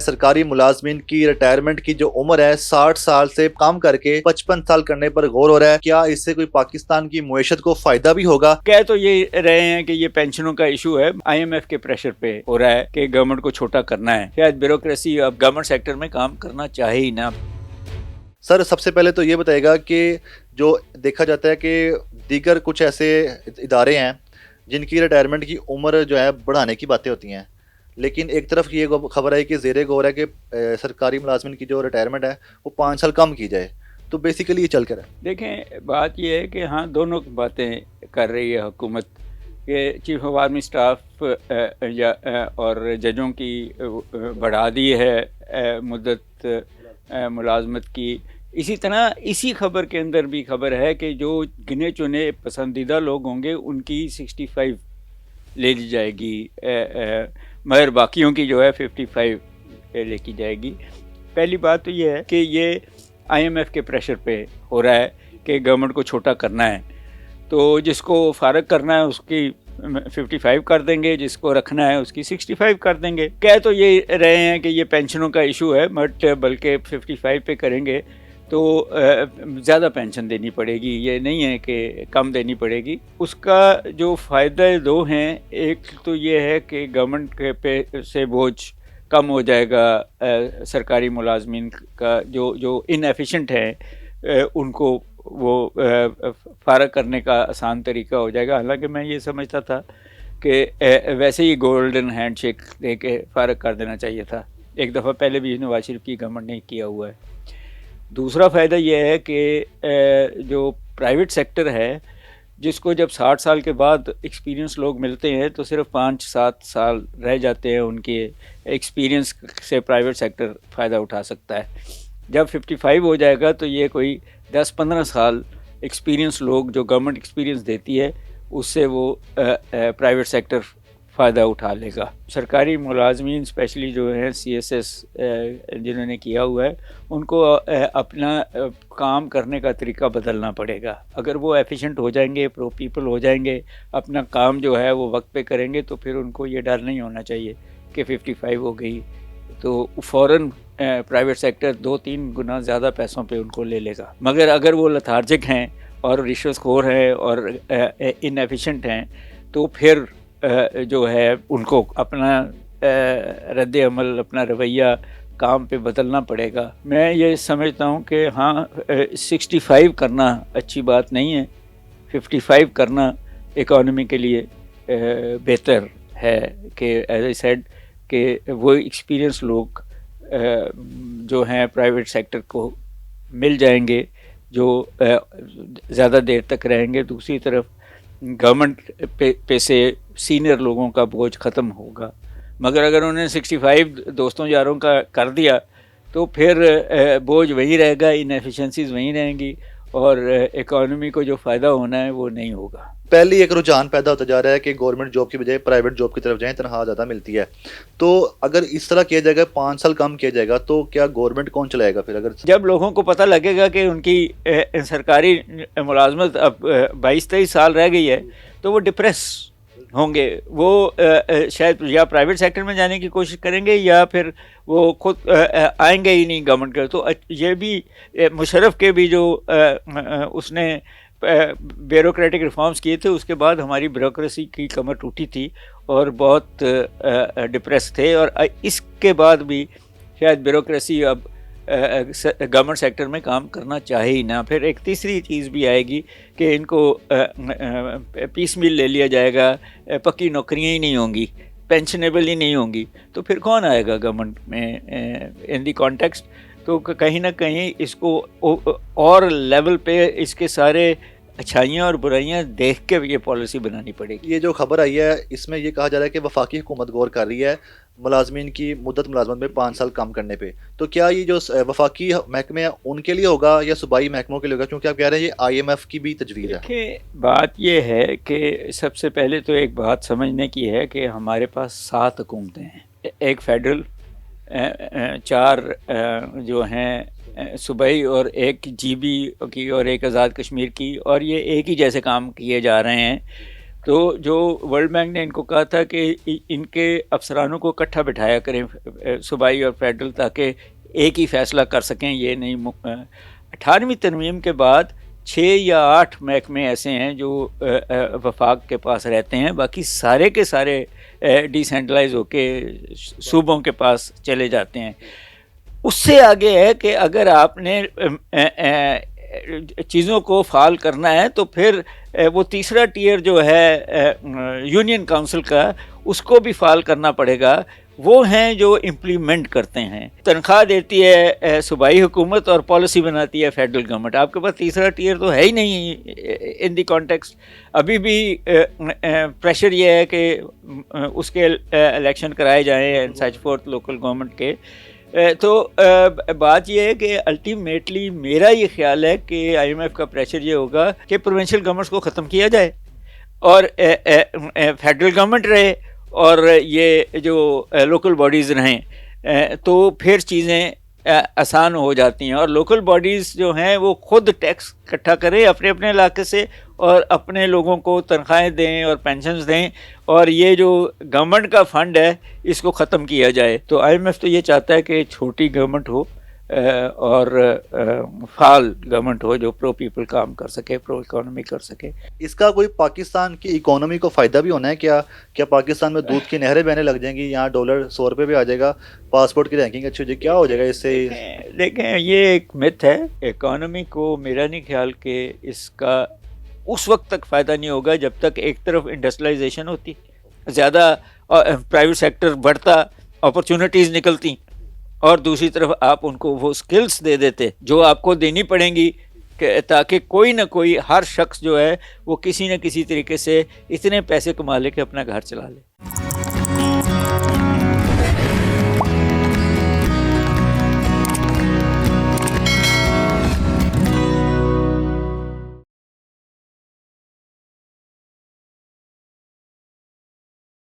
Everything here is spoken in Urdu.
سرکاری ملازمین کی ریٹائرمنٹ کی جو عمر ہے 60 سال سے کام کر کے 55 سال کرنے پر غور ہو رہا ہے. کیا اس سے کوئی پاکستان کی معیشت کو فائدہ بھی ہوگا؟ کہہ تو یہ رہے ہیں کہ یہ پینشنوں کا ایشو ہے، IMF کے پریشر پہ ہو رہا ہے کہ گورنمنٹ کو چھوٹا کرنا ہے. شاید بیوروکریسی اب گورنمنٹ سیکٹر میں کام کرنا چاہے ہی نہ. سر سب سے پہلے تو یہ بتائے گا کہ جو دیکھا جاتا ہے کہ دیگر کچھ ایسے ادارے ہیں جن کی ریٹائرمنٹ کی عمر جو ہے بڑھانے کی باتیں ہوتی ہیں، لیکن ایک طرف یہ خبر ہے کہ زیر غور ہے کہ سرکاری ملازمین کی جو ریٹائرمنٹ ہے وہ 5 سال کم کی جائے. تو بیسیکلی یہ چل کر ہے. دیکھیں بات یہ ہے کہ ہاں دونوں باتیں کر رہی ہے حکومت کہ چیف آف آرمی اسٹاف اور ججوں کی بڑھا دی ہے مدت ملازمت کی. اسی طرح اسی خبر کے اندر بھی خبر ہے کہ جو گنے چنے پسندیدہ لوگ ہوں گے ان کی 65 لے لی جائے گی، مگر باقیوں کی جو ہے 55 لے کی جائے گی. پہلی بات تو یہ ہے کہ یہ IMF کے پریشر پہ ہو رہا ہے کہ گورنمنٹ کو چھوٹا کرنا ہے، تو جس کو فارغ کرنا ہے اس کی 55 کر دیں گے، جس کو رکھنا ہے اس کی 65 کر دیں گے. کہہ تو یہ رہے ہیں کہ یہ پینشنوں کا ایشو ہے، بٹ بلکہ 55 پہ کریں گے تو زیادہ پینشن دینی پڑے گی، یہ نہیں ہے کہ کم دینی پڑے گی. اس کا جو فائدہ دو ہیں، ایک تو یہ ہے کہ گورنمنٹ کے پہ سے بوجھ کم ہو جائے گا، سرکاری ملازمین کا جو انیفیشینٹ ہیں ان کو وہ فارغ کرنے کا آسان طریقہ ہو جائے گا. حالانکہ میں یہ سمجھتا تھا کہ ویسے ہی گولڈن ہینڈ شیک دے کے فارغ کر دینا چاہیے تھا. ایک دفعہ پہلے بھی نواز شریف کی گورنمنٹ نے کیا ہوا ہے. دوسرا فائدہ یہ ہے کہ جو پرائیویٹ سیکٹر ہے جس کو جب 60 سال کے بعد ایکسپیرینس لوگ ملتے ہیں تو صرف 5-7 سال رہ جاتے ہیں، ان کے ایکسپیرینس سے پرائیویٹ سیکٹر فائدہ اٹھا سکتا ہے. جب 55 ہو جائے گا تو یہ کوئی 10-15 سال ایکسپیرینس لوگ جو گورنمنٹ ایکسپیرینس دیتی ہے اس سے وہ پرائیویٹ سیکٹر فائدہ اٹھا لے گا. سرکاری ملازمین اسپیشلی جو ہیں CSS جنہوں نے کیا ہوا ہے ان کو اپنا کام کرنے کا طریقہ بدلنا پڑے گا. اگر وہ ایفیشینٹ ہو جائیں گے، پرو پیپل ہو جائیں گے، اپنا کام جو ہے وہ وقت پہ کریں گے، تو پھر ان کو یہ ڈر نہیں ہونا چاہیے کہ 55 ہو گئی تو فوراً پرائیویٹ سیکٹر 2-3 گنا زیادہ پیسوں پہ ان کو لے لے گا. مگر اگر وہ لتھارجک ہیں اور رشوت خور ہیں اور ان ایفیشینٹ ہیں تو پھر جو ہے ان کو اپنا رد عمل، اپنا رویہ کام پہ بدلنا پڑے گا. میں یہ سمجھتا ہوں کہ ہاں 65 کرنا اچھی بات نہیں ہے، 55 کرنا اکانومی کے لیے بہتر ہے کہ ایز اے سیڈ کہ وہ ایکسپیرینس لوگ جو ہیں پرائیویٹ سیکٹر کو مل جائیں گے جو زیادہ دیر تک رہیں گے. دوسری طرف گورنمنٹ پہ سے سینئر لوگوں کا بوجھ ختم ہوگا. مگر اگر انہوں نے 65 دوستوں یاروں کا کر دیا تو پھر بوجھ وہی رہے گا، انیفیشنسیز وہیں رہیں گی اور اکانومی کو جو فائدہ ہونا ہے وہ نہیں ہوگا. پہلی ایک رجحان پیدا ہوتا جا رہا ہے کہ گورنمنٹ جاب کی بجائے پرائیویٹ جاب کی طرف جائیں، تنخواہ زیادہ ملتی ہے. تو اگر اس طرح کیا جائے گا، 5 سال کم کیا جائے گا، تو کیا گورنمنٹ کون چلائے گا پھر؟ اگر جب لوگوں کو پتہ لگے گا کہ ان کی سرکاری ملازمت اب 22-23 سال رہ گئی ہے تو وہ ڈپریس ہوں گے. وہ شاید یا پرائیویٹ سیکٹر میں جانے کی کوشش کریں گے یا پھر وہ خود آئیں گے ہی نہیں گورنمنٹ کے. تو یہ بھی مشرف کے بھی جو اس نے بیوروکریٹک ریفارمز کیے تھے، اس کے بعد ہماری بیوروکریسی کی کمر ٹوٹی تھی اور بہت ڈپریس تھے. اور اس کے بعد بھی شاید بیوروکریسی اب گورنمنٹ سیکٹر میں کام کرنا چاہے ہی نہ. پھر ایک تیسری چیز بھی آئے گی کہ ان کو پیس میل لے لیا جائے گا، پکی نوکریاں ہی نہیں ہوں گی، پینشنیبل ہی نہیں ہوں گی، تو پھر کون آئے گا گورنمنٹ میں ان دی کانٹیکسٹ. تو کہیں نہ کہیں اس کو اور لیول پہ اس کے سارے اچھائیاں اور برائیاں دیکھ کے یہ پالیسی بنانی پڑے گی. یہ جو خبر آئی ہے اس میں یہ کہا جا رہا ہے کہ وفاقی حکومت غور کر رہی ہے ملازمین کی مدت ملازمت میں 5 سال کم کرنے پہ. تو کیا یہ جو وفاقی محکمے ہیں ان کے لیے ہوگا یا صوبائی محکموں کے لیے ہوگا؟ کیونکہ آپ کہہ رہے ہیں یہ IMF کی بھی تجویز ہے. کہ بات یہ ہے کہ سب سے پہلے تو ایک بات سمجھنے کی ہے کہ ہمارے پاس 7 حکومتیں ہیں، ایک فیڈرل، 4 جو ہیں صوبائی اور ایک GB کی اور ایک آزاد کشمیر کی، اور یہ ایک ہی جیسے کام کیے جا رہے ہیں. تو جو ورلڈ بینک نے ان کو کہا تھا کہ ان کے افسرانوں کو اکٹھا بٹھایا کریں صوبائی اور فیڈرل، تاکہ ایک ہی فیصلہ کر سکیں. یہ نہیں 18ویں ترمیم کے بعد 6 یا 8 محکمے ایسے ہیں جو وفاق کے پاس رہتے ہیں، باقی سارے کے سارے ڈیسینٹرلائز ہو کے صوبوں کے پاس چلے جاتے ہیں. اس سے آگے ہے کہ اگر آپ نے چیزوں کو فعال کرنا ہے تو پھر وہ تیسرا ٹیئر جو ہے یونین کونسل کا، اس کو بھی فعال کرنا پڑے گا. وہ ہیں جو امپلیمنٹ کرتے ہیں، تنخواہ دیتی ہے صوبائی حکومت اور پالیسی بناتی ہے فیڈرل گورنمنٹ. آپ کے پاس تیسرا ٹیئر تو ہے ہی نہیں ان دی کانٹیکسٹ. ابھی بھی پریشر یہ ہے کہ اس کے الیکشن کرائے جائیں and such fourth local government کے. تو بات یہ ہے کہ الٹیمیٹلی میرا یہ خیال ہے کہ آئی ایم ایف کا پریشر یہ ہوگا کہ پروونشل گورنمنٹس کو ختم کیا جائے اور فیڈرل گورنمنٹ رہے اور یہ جو لوکل باڈیز رہیں، تو پھر چیزیں آسان ہو جاتی ہیں. اور لوکل باڈیز جو ہیں وہ خود ٹیکس اکٹھا کریں اپنے اپنے علاقے سے اور اپنے لوگوں کو تنخواہیں دیں اور پینشنز دیں، اور یہ جو گورنمنٹ کا فنڈ ہے اس کو ختم کیا جائے. تو آئی ایم ایف تو یہ چاہتا ہے کہ چھوٹی گورنمنٹ ہو اور فعال گورنمنٹ ہو جو پرو پیپل کام کر سکے، پرو اکانومی کر سکے. اس کا کوئی پاکستان کی اکانومی کو فائدہ بھی ہونا ہے کیا پاکستان میں دودھ کی نہریں بہنے لگ جائیں گی، یہاں ڈالر 100 روپے پہ آ جائے گا، پاسپورٹ کی رینکنگ اچھی ہو جائے گی، کیا ہو جائے گا اس سے؟ دیکھیں یہ ایک مت ہے. اکانومی کو میرا نہیں خیال کہ اس کا اس وقت تک فائدہ نہیں ہوگا جب تک ایک طرف انڈسٹریلائزیشن ہوتی، زیادہ پرائیویٹ سیکٹر بڑھتا، اپرچونٹیز نکلتی، اور دوسری طرف آپ ان کو وہ سکلز دے دیتے جو آپ کو دینی پڑیں گی تاکہ کوئی نہ کوئی ہر شخص جو ہے وہ کسی نہ کسی طریقے سے اتنے پیسے کما لے کہ اپنا گھر چلا لے.